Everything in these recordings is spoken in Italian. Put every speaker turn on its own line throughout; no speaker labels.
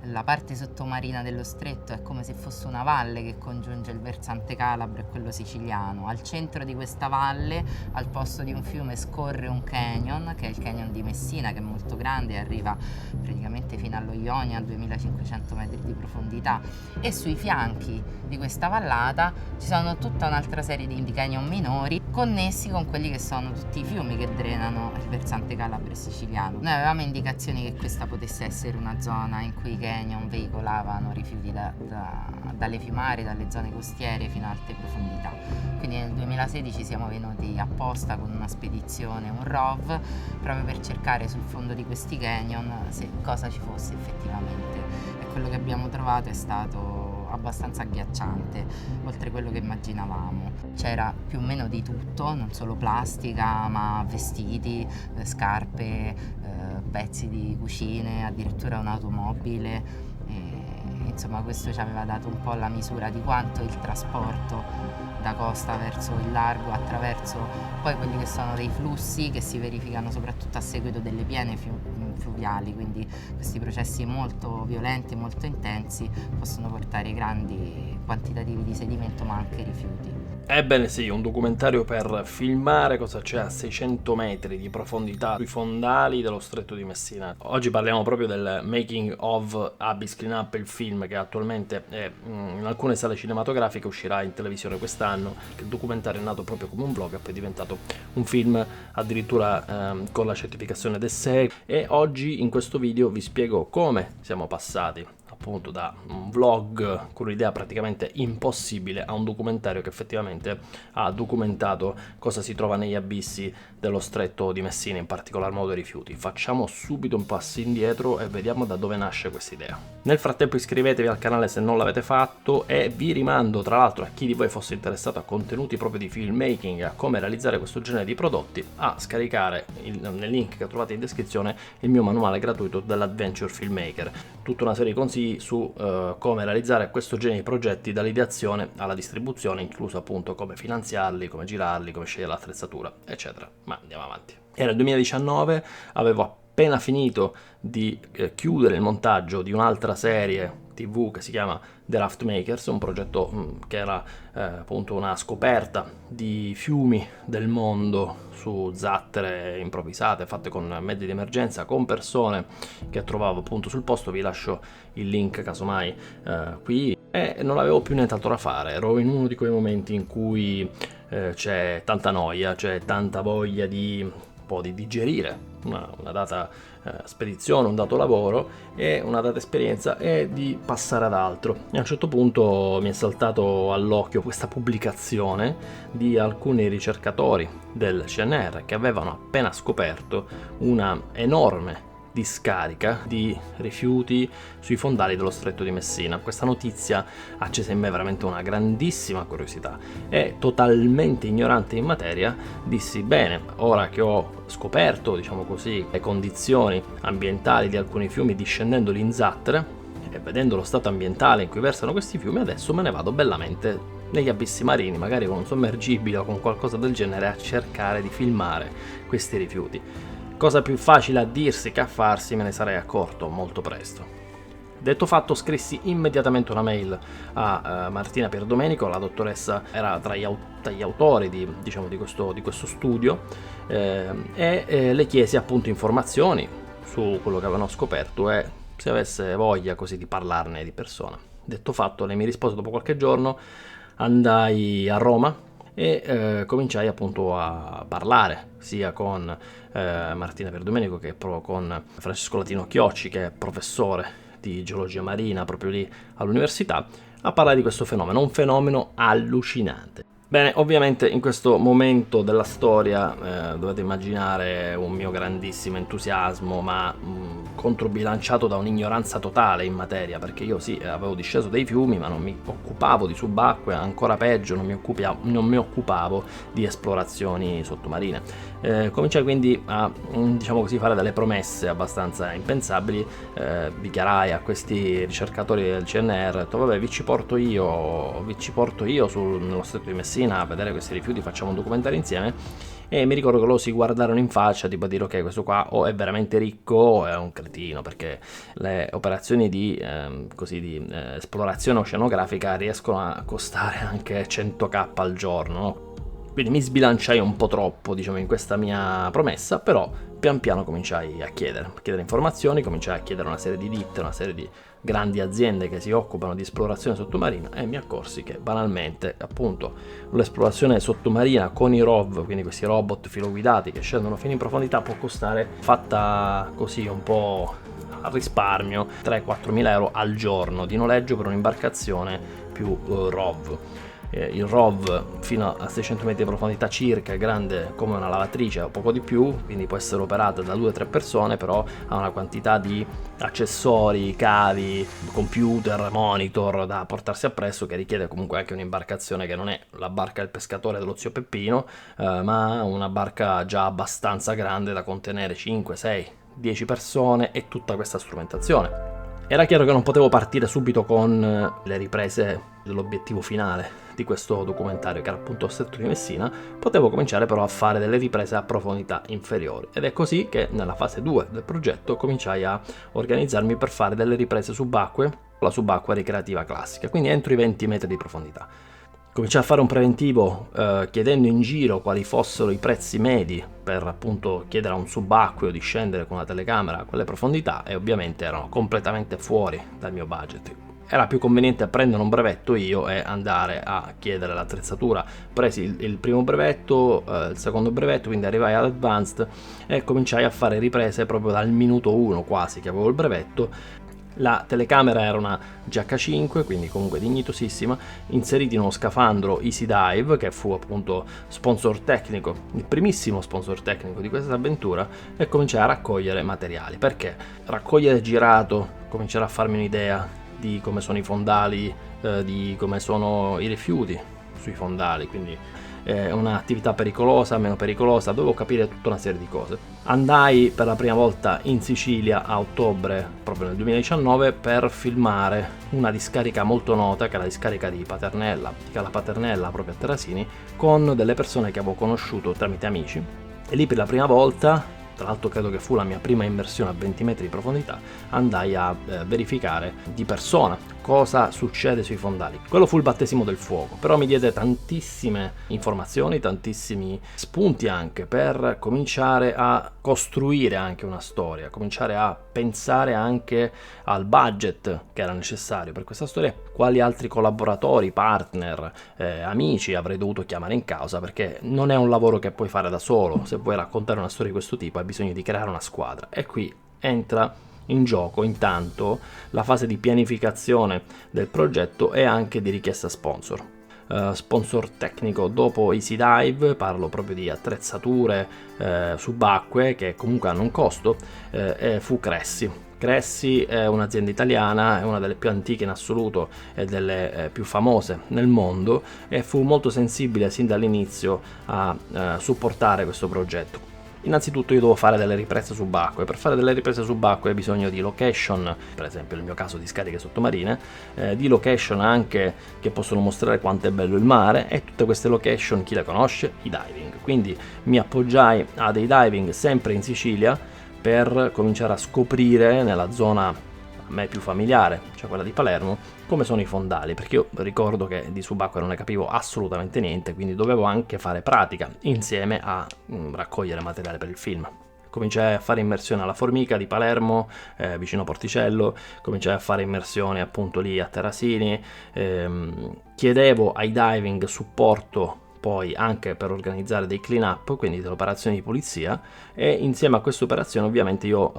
La parte sottomarina dello stretto è come se fosse una valle che congiunge il versante calabro e quello siciliano. Al centro di questa valle, al posto di un fiume, scorre un canyon, che è il canyon di Messina, che è molto grande e arriva praticamente fino allo Ionio a 2500 metri di profondità, e sui fianchi di questa vallata ci sono tutta un'altra serie di canyon minori connessi con quelli che sono tutti i fiumi che drenano il versante calabro e siciliano. Noi avevamo indicazioni che questa potesse essere una zona in cui i canyon veicolavano rifiuti dalle fiumare, dalle zone costiere fino a alte profondità. Quindi nel 2016 siamo venuti apposta con una spedizione, un ROV, proprio per cercare sul fondo di questi canyon se cosa ci fosse effettivamente, e quello che abbiamo trovato è stato abbastanza agghiacciante, oltre quello che immaginavamo. C'era più o meno di tutto, non solo plastica, ma vestiti, scarpe, pezzi di cucine, addirittura un'automobile. Insomma, questo ci aveva dato un po' la misura di quanto il trasporto da costa verso il largo, attraverso poi quelli che sono dei flussi che si verificano soprattutto a seguito delle piene fluviali, quindi questi processi molto violenti, molto intensi, possono portare grandi quantitativi di sedimento ma anche rifiuti.
Ebbene sì, un documentario per filmare cosa c'è a 600 metri di profondità sui fondali dello Stretto di Messina. Oggi parliamo proprio del making of Abyss Cleanup, il film che attualmente è in alcune sale cinematografiche, uscirà in televisione quest'anno. Il documentario è nato proprio come un vlog e poi è diventato un film addirittura con la certificazione DES. E oggi in questo video vi spiego come siamo passati appunto da un vlog con un'idea praticamente impossibile a un documentario che effettivamente ha documentato cosa si trova negli abissi dello Stretto di Messina, in particolar modo i rifiuti. Facciamo subito un passo indietro e vediamo da dove nasce questa idea. Nel frattempo iscrivetevi al canale se non l'avete fatto, e vi rimando tra l'altro, a chi di voi fosse interessato a contenuti proprio di filmmaking, a come realizzare questo genere di prodotti, a scaricare nel link che trovate in descrizione il mio manuale gratuito dell'Adventure Filmmaker. Tutta una serie di consigli su come realizzare questo genere di progetti dall'ideazione alla distribuzione, incluso appunto come finanziarli, come girarli, come scegliere l'attrezzatura, eccetera. Ma andiamo avanti. Era il 2019, avevo appena finito di chiudere il montaggio di un'altra serie TV che si chiama The Raft Makers, un progetto che era appunto una scoperta di fiumi del mondo su zattere improvvisate fatte con mezzi di emergenza, con persone che trovavo appunto sul posto. Vi lascio il link casomai qui. E non avevo più nient'altro da fare, ero in uno di quei momenti in cui c'è tanta noia, c'è tanta voglia di un po' di digerire una data spedizione, un dato lavoro e una data esperienza, e di passare ad altro. E a un certo punto mi è saltato all'occhio questa pubblicazione di alcuni ricercatori del CNR che avevano appena scoperto una enorme discarica di rifiuti sui fondali dello Stretto di Messina. Questa notizia accese in me veramente una grandissima curiosità, e totalmente ignorante in materia dissi: bene, ora che ho scoperto, diciamo così, le condizioni ambientali di alcuni fiumi discendendoli in zattere e vedendo lo stato ambientale in cui versano questi fiumi, adesso me ne vado bellamente negli abissi marini, magari con un sommergibile o con qualcosa del genere, a cercare di filmare questi rifiuti. Cosa più facile a dirsi che a farsi, me ne sarei accorto molto presto. Detto fatto, scrissi immediatamente una mail a Martina Pierdomenico, la dottoressa era tra gli autori di questo studio, e le chiesi appunto informazioni su quello che avevano scoperto e se avesse voglia così di parlarne di persona. Detto fatto, lei mi rispose dopo qualche giorno, andai a Roma e cominciai appunto a parlare sia con Martina Pierdomenico che con Francesco Latino Chiocci, che è professore di geologia marina proprio lì all'università, a parlare di questo fenomeno, un fenomeno allucinante. Bene, ovviamente in questo momento della storia dovete immaginare un mio grandissimo entusiasmo, ma controbilanciato da un'ignoranza totale in materia, perché io sì, avevo disceso dei fiumi, ma non mi occupavo di subacquea, ancora peggio, non mi occupavo di esplorazioni sottomarine. Cominciai quindi a, diciamo così, fare delle promesse abbastanza impensabili. Dichiarai a questi ricercatori del CNR, ho detto: vabbè, vi ci porto io nello Stretto di Messina a vedere questi rifiuti, facciamo un documentario insieme. e mi ricordo che loro si guardarono in faccia tipo a dire ok, questo qua o è veramente ricco o è un cretino, perché le operazioni di esplorazione oceanografica riescono a costare anche 100.000 al giorno, no? Quindi mi sbilanciai un po' troppo, diciamo, in questa mia promessa, però pian piano cominciai a chiedere informazioni, cominciai a chiedere una serie di ditte, una serie di grandi aziende che si occupano di esplorazione sottomarina, e mi accorsi che banalmente, appunto, l'esplorazione sottomarina con i ROV, quindi questi robot filoguidati che scendono fino in profondità, può costare, fatta così un po' a risparmio, 3-4 mila euro al giorno di noleggio per un'imbarcazione più ROV. Il ROV fino a 600 metri di profondità circa è grande come una lavatrice o poco di più, quindi può essere operata da 2-3 persone, però ha una quantità di accessori, cavi, computer, monitor da portarsi appresso, che richiede comunque anche un'imbarcazione che non è la barca del pescatore dello zio Peppino, ma una barca già abbastanza grande da contenere 5, 6, 10 persone e tutta questa strumentazione. Era chiaro che non potevo partire subito con le riprese dell'obiettivo finale di questo documentario, che era appunto lo stretto di Messina. Potevo cominciare però a fare delle riprese a profondità inferiori, ed è così che nella fase 2 del progetto cominciai a organizzarmi per fare delle riprese subacquee, la subacquea ricreativa classica, quindi entro i 20 metri di profondità. Cominciai a fare un preventivo chiedendo in giro quali fossero i prezzi medi per appunto chiedere a un subacqueo di scendere con la telecamera a quelle profondità, e ovviamente erano completamente fuori dal mio budget. Era più conveniente prendere un brevetto io e andare a chiedere l'attrezzatura. Presi il primo brevetto, il secondo brevetto, quindi arrivai all'Advanced e cominciai a fare riprese proprio dal minuto 1 quasi che avevo il brevetto. La telecamera era una GH5, quindi comunque dignitosissima, inserita in uno scafandro Easy Dive, che fu appunto sponsor tecnico, il primissimo sponsor tecnico di questa avventura, e cominciai a raccogliere materiali. Perché raccogliere girato, cominciare a farmi un'idea di come sono i fondali, di come sono i rifiuti sui fondali, quindi è un'attività pericolosa, meno pericolosa, dovevo capire tutta una serie di cose. Andai per la prima volta in Sicilia a ottobre, proprio nel 2019, per filmare una discarica molto nota, che è la discarica di Paternella, che è la Paternella proprio a Terrasini, con delle persone che avevo conosciuto tramite amici, e lì per la prima volta, tra l'altro credo che fu la mia prima immersione a 20 metri di profondità, andai a verificare di persona cosa succede sui fondali. Quello fu il battesimo del fuoco, però mi diede tantissime informazioni, tantissimi spunti anche per cominciare a costruire anche una storia, cominciare a pensare anche al budget che era necessario per questa storia, quali altri collaboratori, partner, amici avrei dovuto chiamare in causa, perché non è un lavoro che puoi fare da solo. Se vuoi raccontare una storia di questo tipo hai bisogno di creare una squadra, e qui entra in gioco intanto la fase di pianificazione del progetto e anche di richiesta sponsor. Sponsor tecnico dopo Easy Dive, parlo proprio di attrezzature subacquee che comunque hanno un costo, fu Cressi. Cressi è un'azienda italiana, è una delle più antiche in assoluto e delle più famose nel mondo, e fu molto sensibile sin dall'inizio a supportare questo progetto. Innanzitutto io devo fare delle riprese subacquee. Per fare delle riprese subacquee hai bisogno di location, per esempio nel mio caso di scariche sottomarine, di location anche che possono mostrare quanto è bello il mare, e tutte queste location chi le conosce? I diving. Quindi mi appoggiai a dei diving sempre in Sicilia per cominciare a scoprire nella zona a me più familiare, cioè quella di Palermo, come sono i fondali, perché io ricordo che di subacquea non ne capivo assolutamente niente, quindi dovevo anche fare pratica insieme a raccogliere materiale per il film. Cominciai a fare immersione alla Formica di Palermo, vicino Porticello, cominciai a fare immersione appunto lì a Terrasini, chiedevo ai diving supporto poi anche per organizzare dei clean up, quindi delle operazioni di pulizia, e insieme a queste operazioni ovviamente io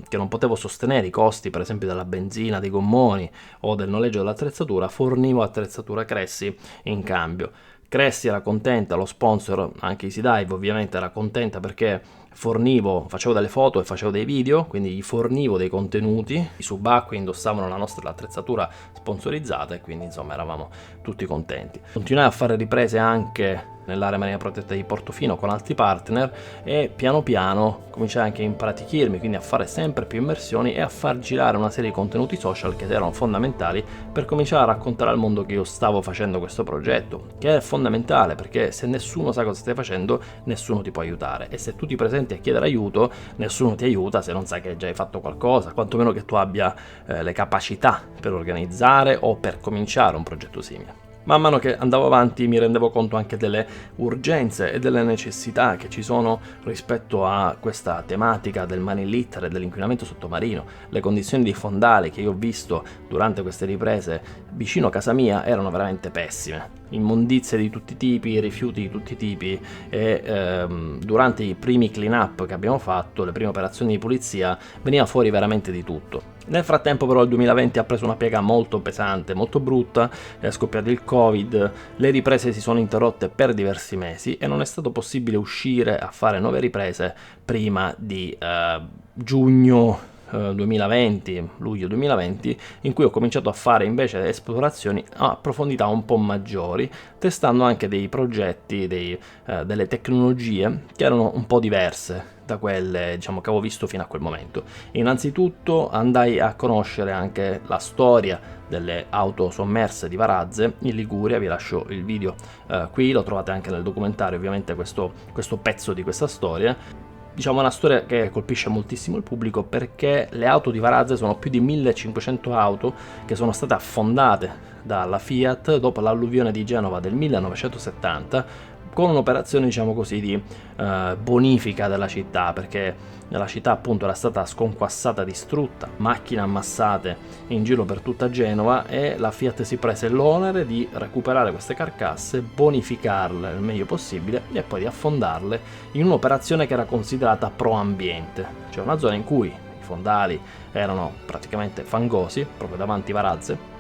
che non potevo sostenere i costi per esempio della benzina, dei gommoni o del noleggio dell'attrezzatura, fornivo attrezzatura Cressi in cambio. Cressi era contenta, lo sponsor, anche Easy Dive ovviamente era contenta, perché facevo delle foto e facevo dei video, quindi gli fornivo dei contenuti. I subacquei indossavano la nostra attrezzatura sponsorizzata, e quindi insomma eravamo tutti contenti. Continuai a fare riprese anche nell'area marina protetta di Portofino con altri partner e piano piano cominciai anche a impratichirmi, quindi a fare sempre più immersioni e a far girare una serie di contenuti social che erano fondamentali per cominciare a raccontare al mondo che io stavo facendo questo progetto, che è fondamentale perché se nessuno sa cosa stai facendo, nessuno ti può aiutare, e se tu ti presenti a chiedere aiuto, nessuno ti aiuta se non sai che già hai fatto qualcosa, quantomeno che tu abbia le capacità per organizzare o per cominciare un progetto simile. Man mano che andavo avanti mi rendevo conto anche delle urgenze e delle necessità che ci sono rispetto a questa tematica del marine litter e dell'inquinamento sottomarino. Le condizioni di fondali che io ho visto durante queste riprese vicino a casa mia erano veramente pessime. Immondizie di tutti i tipi, rifiuti di tutti i tipi e durante i primi clean up che abbiamo fatto, le prime operazioni di pulizia, veniva fuori veramente di tutto. Nel frattempo però il 2020 ha preso una piega molto pesante, molto brutta, è scoppiato il Covid, le riprese si sono interrotte per diversi mesi e non è stato possibile uscire a fare nuove riprese prima di giugno 2020, luglio 2020, in cui ho cominciato a fare invece esplorazioni a profondità un po' maggiori, testando anche dei progetti, delle tecnologie che erano un po' diverse da quelle, diciamo, che avevo visto fino a quel momento. Innanzitutto andai a conoscere anche la storia delle auto sommerse di Varazze in Liguria. Vi lascio il video qui, lo trovate anche nel documentario ovviamente questo pezzo di questa storia. Diciamo una storia che colpisce moltissimo il pubblico perché le auto di Varazze sono più di 1500 auto che sono state affondate dalla Fiat dopo l'alluvione di Genova del 1970, con un'operazione, diciamo così, di bonifica della città, perché la città appunto era stata sconquassata, distrutta, macchine ammassate in giro per tutta Genova, e la Fiat si prese l'onere di recuperare queste carcasse, bonificarle il meglio possibile e poi di affondarle in un'operazione che era considerata pro ambiente, cioè una zona in cui i fondali erano praticamente fangosi, proprio davanti Varazze,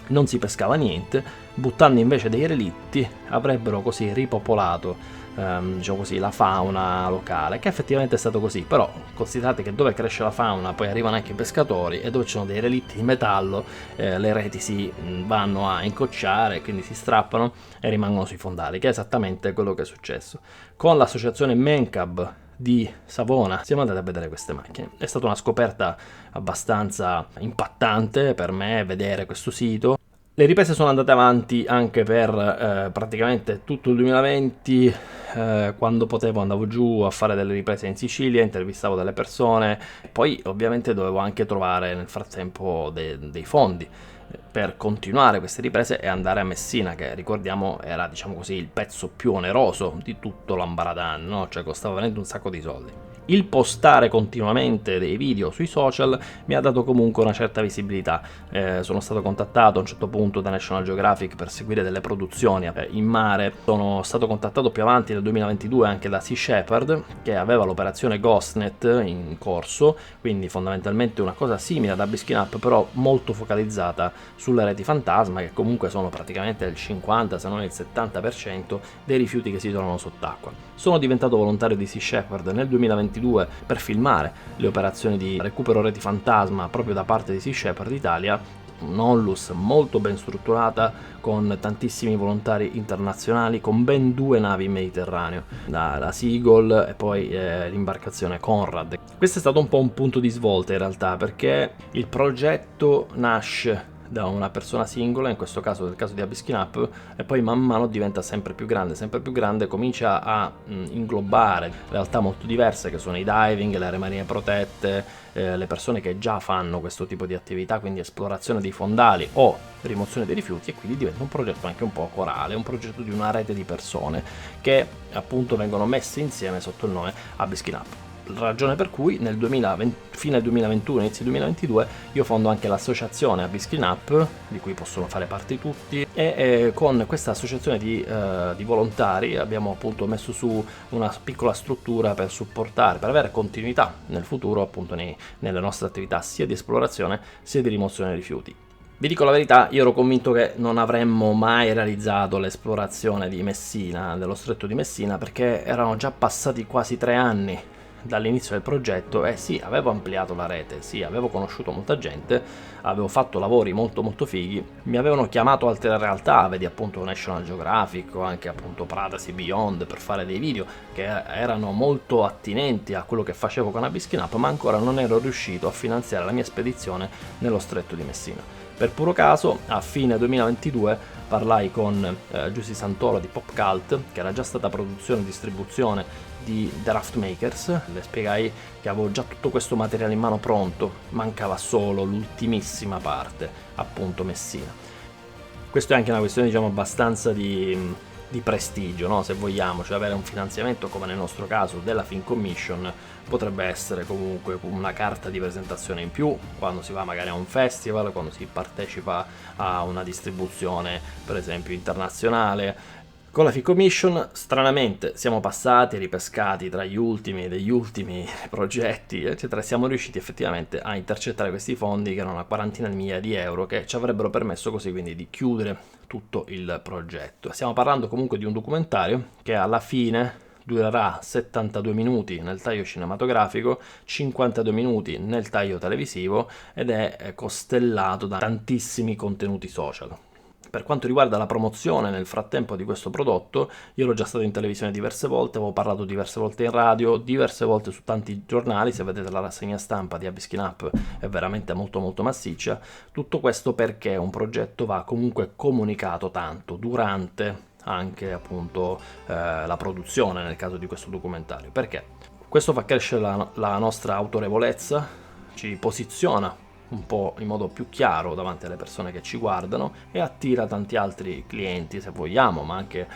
non si pescava niente, buttando invece dei relitti avrebbero così ripopolato diciamo così, la fauna locale, che effettivamente è stato così. Però considerate che dove cresce la fauna poi arrivano anche i pescatori, e dove ci sono dei relitti di metallo le reti si vanno a incocciare, quindi si strappano e rimangono sui fondali, che è esattamente quello che è successo. Con l'associazione Mencab di Savona siamo andati a vedere queste macchine. È stata una scoperta abbastanza impattante per me vedere questo sito. Le riprese sono andate avanti anche per praticamente tutto il 2020, quando potevo andavo giù a fare delle riprese in Sicilia, intervistavo delle persone, poi ovviamente dovevo anche trovare nel frattempo dei fondi per continuare queste riprese e andare a Messina, che ricordiamo era, diciamo così, il pezzo più oneroso di tutto l'Ambaradan, no? Cioè costava veramente un sacco di soldi. Il postare continuamente dei video sui social mi ha dato comunque una certa visibilità. Sono stato contattato a un certo punto da National Geographic per seguire delle produzioni in mare. Sono stato contattato più avanti nel 2022 anche da Sea Shepherd, che aveva l'operazione GhostNet in corso, quindi fondamentalmente una cosa simile ad Abyss Cleanup, però molto focalizzata sulle reti fantasma, che comunque sono praticamente il 50 se non il 70% dei rifiuti che si trovano sott'acqua. Sono diventato volontario di Sea Shepherd nel 2022 per filmare le operazioni di recupero reti fantasma proprio da parte di Sea Shepherd Italia, un'onlus molto ben strutturata con tantissimi volontari internazionali, con ben 2 navi in Mediterraneo, la Seagull e poi l'imbarcazione Conrad. Questo è stato un po' un punto di svolta in realtà, perché il progetto nasce da una persona singola, in questo caso nel caso di Abyss Cleanup, e poi man mano diventa sempre più grande, comincia a inglobare realtà molto diverse che sono i diving, le aree marine protette, le persone che già fanno questo tipo di attività, quindi esplorazione dei fondali o rimozione dei rifiuti, e quindi diventa un progetto anche un po' corale, un progetto di una rete di persone che appunto vengono messe insieme sotto il nome Abyss Cleanup. Ragione per cui nel 2020, fine 2021, inizio 2022, io fondo anche l'associazione Abyss Cleanup, di cui possono fare parte tutti, e con questa associazione di volontari abbiamo appunto messo su una piccola struttura per supportare, per avere continuità nel futuro appunto nelle nostre attività sia di esplorazione sia di rimozione dei rifiuti. Vi dico la verità, io ero convinto che non avremmo mai realizzato l'esplorazione di Messina, dello stretto di Messina, perché erano già passati quasi 3 anni dall'inizio del progetto e sì, avevo ampliato la rete, sì, avevo conosciuto molta gente, avevo fatto lavori molto molto fighi, mi avevano chiamato altre realtà, vedi appunto National Geographic o anche appunto Privacy Beyond, per fare dei video che erano molto attinenti a quello che facevo con Abyss Cleanup, ma ancora non ero riuscito a finanziare la mia spedizione nello stretto di Messina. Per puro caso, a fine 2022 parlai con Giusy Santoro di Pop Cult, che era già stata produzione e distribuzione di The Raft Makers. Le spiegai che avevo già tutto questo materiale in mano pronto, mancava solo l'ultimissima parte, appunto Messina. Questo è anche una questione, diciamo, abbastanza di prestigio, no? Se vogliamo, cioè avere un finanziamento come nel nostro caso della Film Commission potrebbe essere comunque una carta di presentazione in più quando si va magari a un festival, quando si partecipa a una distribuzione per esempio internazionale. Con la Film Commission stranamente siamo passati e ripescati tra gli ultimi degli ultimi progetti eccetera, e siamo riusciti effettivamente a intercettare questi fondi, che erano una quarantina di migliaia di euro, che ci avrebbero permesso così quindi di chiudere tutto il progetto. Stiamo parlando comunque di un documentario che alla fine durerà 72 minuti nel taglio cinematografico, 52 minuti nel taglio televisivo ed è costellato da tantissimi contenuti social. Per quanto riguarda la promozione nel frattempo di questo prodotto, io ero già stato in televisione diverse volte, avevo parlato diverse volte in radio, diverse volte su tanti giornali, se vedete la rassegna stampa di Abyss Cleanup è veramente molto molto massiccia. Tutto questo perché un progetto va comunque comunicato tanto durante anche appunto la produzione, nel caso di questo documentario. Perché? Questo fa crescere la nostra autorevolezza, ci posiziona un po' in modo più chiaro davanti alle persone che ci guardano e attira tanti altri clienti, se vogliamo, ma anche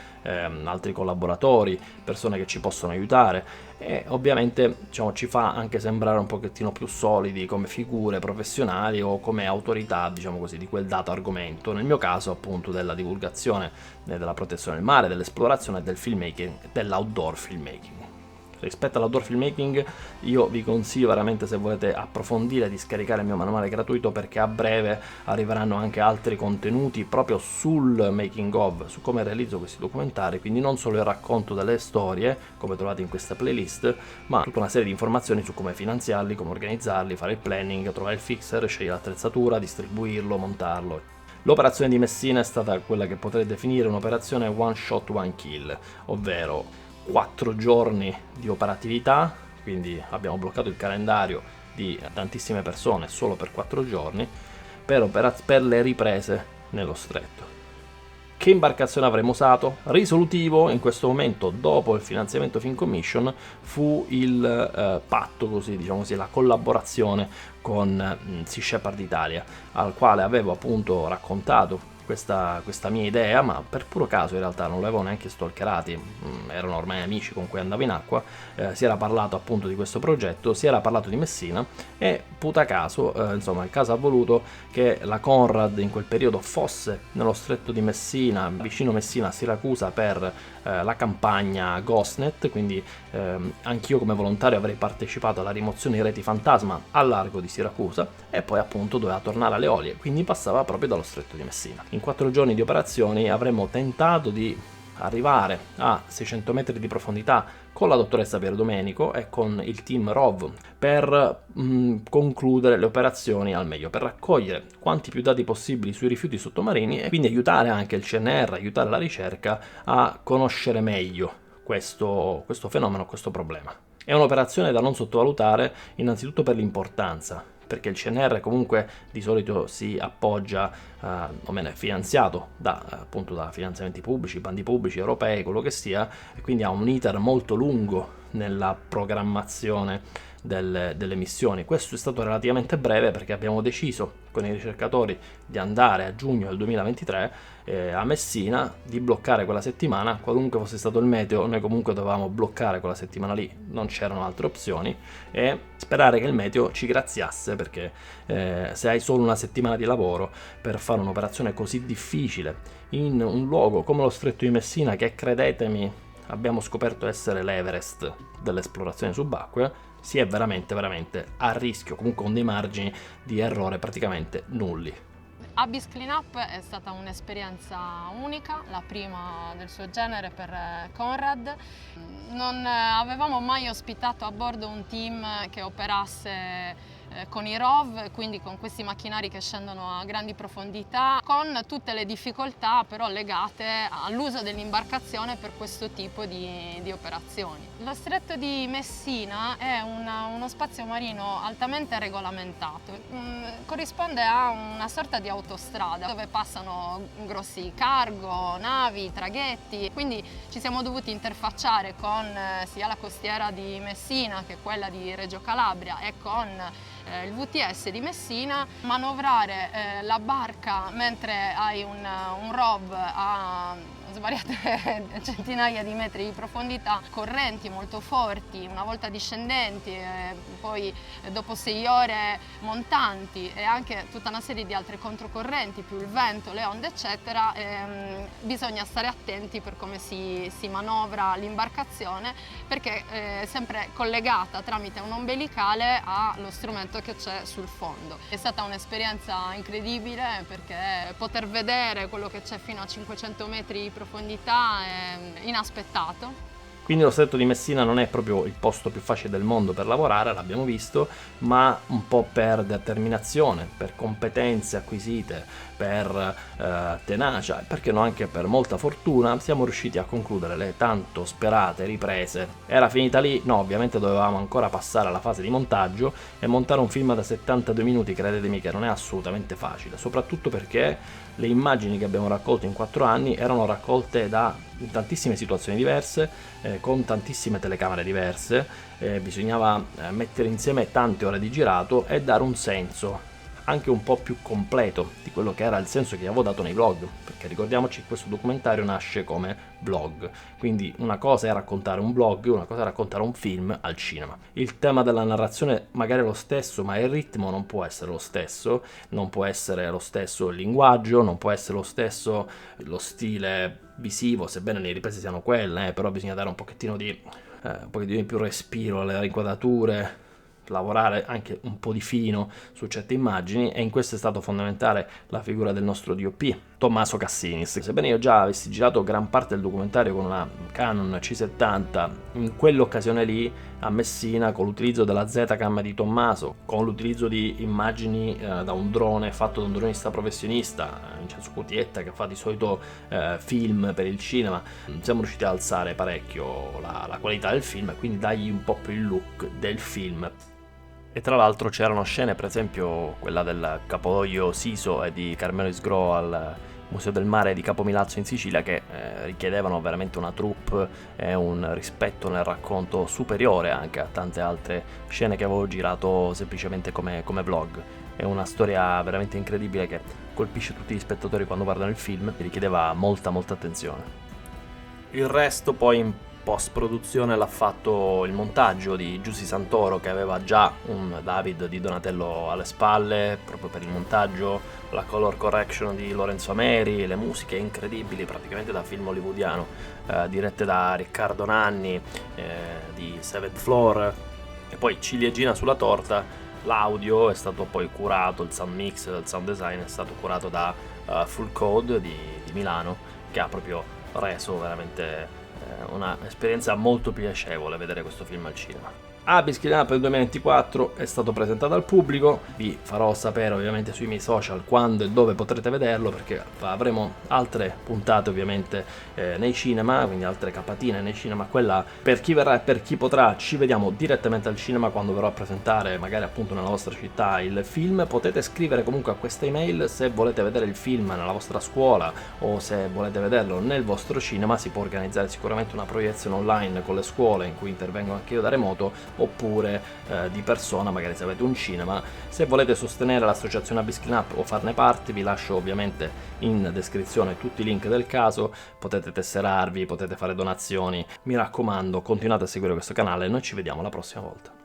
altri collaboratori, persone che ci possono aiutare, e ovviamente, diciamo, ci fa anche sembrare un pochettino più solidi come figure professionali o come autorità, diciamo così, di quel dato argomento, nel mio caso appunto della divulgazione della protezione del mare, dell'esplorazione e del filmmaking, dell'outdoor filmmaking. Rispetto all'outdoor filmmaking io vi consiglio veramente, se volete approfondire, di scaricare il mio manuale gratuito, perché a breve arriveranno anche altri contenuti proprio sul making of, su come realizzo questi documentari, quindi non solo il racconto delle storie come trovate in questa playlist, ma tutta una serie di informazioni su come finanziarli, come organizzarli, fare il planning, trovare il fixer, scegliere l'attrezzatura, distribuirlo, montarlo. L'operazione di Messina è stata quella che potrei definire un'operazione one shot one kill, ovvero 4 giorni di operatività, quindi abbiamo bloccato il calendario di tantissime persone solo per 4 giorni per le riprese nello stretto. Che imbarcazione avremmo usato? Risolutivo in questo momento, dopo il finanziamento Film Commission, fu il patto, così diciamo così, la collaborazione con Sea Shepherd Italia, al quale avevo appunto raccontato questa mia idea, ma per puro caso in realtà non l'avevo neanche stalkerati, erano ormai amici con cui andavo in acqua, si era parlato appunto di questo progetto, si era parlato di Messina e puta caso, insomma il caso ha voluto che la Conrad in quel periodo fosse nello stretto di Messina, vicino Messina a Siracusa, per la campagna Ghostnet, quindi anch'io come volontario avrei partecipato alla rimozione di reti fantasma al largo di Siracusa e poi appunto doveva tornare alle Olie, quindi passava proprio dallo stretto di Messina. In 4 giorni di operazioni avremmo tentato di arrivare a 600 metri di profondità con la dottoressa Pierdomenico e con il team ROV per concludere le operazioni al meglio, per raccogliere quanti più dati possibili sui rifiuti sottomarini e quindi aiutare anche il CNR, aiutare la ricerca a conoscere meglio questo fenomeno, questo problema. È un'operazione da non sottovalutare innanzitutto per l'importanza, perché il CNR comunque di solito si appoggia, o meno è finanziato appunto da finanziamenti pubblici, bandi pubblici, europei, quello che sia, e quindi ha un iter molto lungo nella programmazione delle missioni. Questo è stato relativamente breve perché abbiamo deciso con i ricercatori di andare a giugno del 2023 a Messina, di bloccare quella settimana, qualunque fosse stato il meteo, noi comunque dovevamo bloccare quella settimana lì, non c'erano altre opzioni, e sperare che il meteo ci graziasse, perché se hai solo una settimana di lavoro per fare un'operazione così difficile in un luogo come lo stretto di Messina, che credetemi abbiamo scoperto essere l'Everest dell'esplorazione subacquea, si è veramente veramente a rischio, comunque con dei margini di errore praticamente nulli.
Abyss Cleanup è stata un'esperienza unica, la prima del suo genere per Conrad. Non avevamo mai ospitato a bordo un team che operasse con i ROV, quindi con questi macchinari che scendono a grandi profondità, con tutte le difficoltà però legate all'uso dell'imbarcazione per questo tipo di operazioni. Lo Stretto di Messina è uno spazio marino altamente regolamentato, corrisponde a una sorta di autostrada dove passano grossi cargo, navi, traghetti, quindi ci siamo dovuti interfacciare con sia la costiera di Messina che quella di Reggio Calabria e con il VTS di Messina, manovrare la barca mentre hai un ROV a svariate centinaia di metri di profondità, correnti molto forti, una volta discendenti, poi dopo 6 ore montanti e anche tutta una serie di altre controcorrenti, più il vento, le onde eccetera, bisogna stare attenti per come si manovra l'imbarcazione, perché è sempre collegata tramite un ombelicale allo strumento che c'è sul fondo. È stata un'esperienza incredibile perché poter vedere quello che c'è fino a 500 metri di profondità è inaspettato.
Quindi lo Stretto di Messina non è proprio il posto più facile del mondo per lavorare, l'abbiamo visto, ma un po' per determinazione, per competenze acquisite, per tenacia e perché no anche per molta fortuna siamo riusciti a concludere le tanto sperate riprese. Era finita lì? No, ovviamente dovevamo ancora passare alla fase di montaggio e montare un film da 72 minuti, credetemi che non è assolutamente facile, soprattutto perché le immagini che abbiamo raccolto in 4 anni erano raccolte da tantissime situazioni diverse, con tantissime telecamere diverse, bisognava mettere insieme tante ore di girato e dare un senso anche un po' più completo di quello che era il senso che avevo dato nei vlog, perché ricordiamoci che questo documentario nasce come vlog, quindi una cosa è raccontare un vlog, una cosa è raccontare un film al cinema. Il tema della narrazione magari è lo stesso, ma il ritmo non può essere lo stesso, non può essere lo stesso il linguaggio, non può essere lo stesso lo stile visivo, sebbene le riprese siano quelle, però bisogna dare un pochettino di più respiro alle inquadrature, lavorare anche un po' di fino su certe immagini, e in questo è stato fondamentale la figura del nostro DOP Tommaso Cassinis. Sebbene io già avessi girato gran parte del documentario con una Canon C70, in quell'occasione lì a Messina, con l'utilizzo della Z-Cam di Tommaso, con l'utilizzo di immagini da un drone fatto da un dronista professionista, Vincenzo Cutietta, che fa di solito film per il cinema, siamo riusciti ad alzare parecchio la qualità del film e quindi dargli un po' più il look del film. E tra l'altro c'erano scene, per esempio quella del Capoluogo Siso e di Carmelo Isgro al Museo del Mare di Capomilazzo in Sicilia, che richiedevano veramente una troupe e un rispetto nel racconto superiore anche a tante altre scene che avevo girato semplicemente come vlog. È una storia veramente incredibile che colpisce tutti gli spettatori quando guardano il film e richiedeva molta attenzione. Il resto poi in post-produzione l'ha fatto il montaggio di Giusy Santoro, che aveva già un David di Donatello alle spalle proprio per il montaggio, la color correction di Lorenzo Ameri, le musiche incredibili praticamente da film hollywoodiano, dirette da Riccardo Nanni, di Seventh Floor, e poi ciliegina sulla torta, l'audio è stato poi curato, il sound mix, il sound design è stato curato da Full Code di Milano, che ha proprio reso veramente una esperienza molto piacevole vedere questo film al cinema. Abyss Cleanup del 2024 è stato presentato al pubblico, vi farò sapere ovviamente sui miei social quando e dove potrete vederlo, perché avremo altre puntate ovviamente nei cinema, quindi altre capatine nei cinema. Quella per chi verrà e per chi potrà, ci vediamo direttamente al cinema quando verrò a presentare magari appunto nella vostra città il film. Potete scrivere comunque a questa email se volete vedere il film nella vostra scuola o se volete vederlo nel vostro cinema. Si può organizzare sicuramente una proiezione online con le scuole in cui intervengo anche io da remoto, oppure di persona, magari se avete un cinema. Se volete sostenere l'associazione Abyss Cleanup o farne parte, vi lascio ovviamente in descrizione tutti i link del caso, potete tesserarvi, potete fare donazioni. Mi raccomando, continuate a seguire questo canale e noi ci vediamo la prossima volta.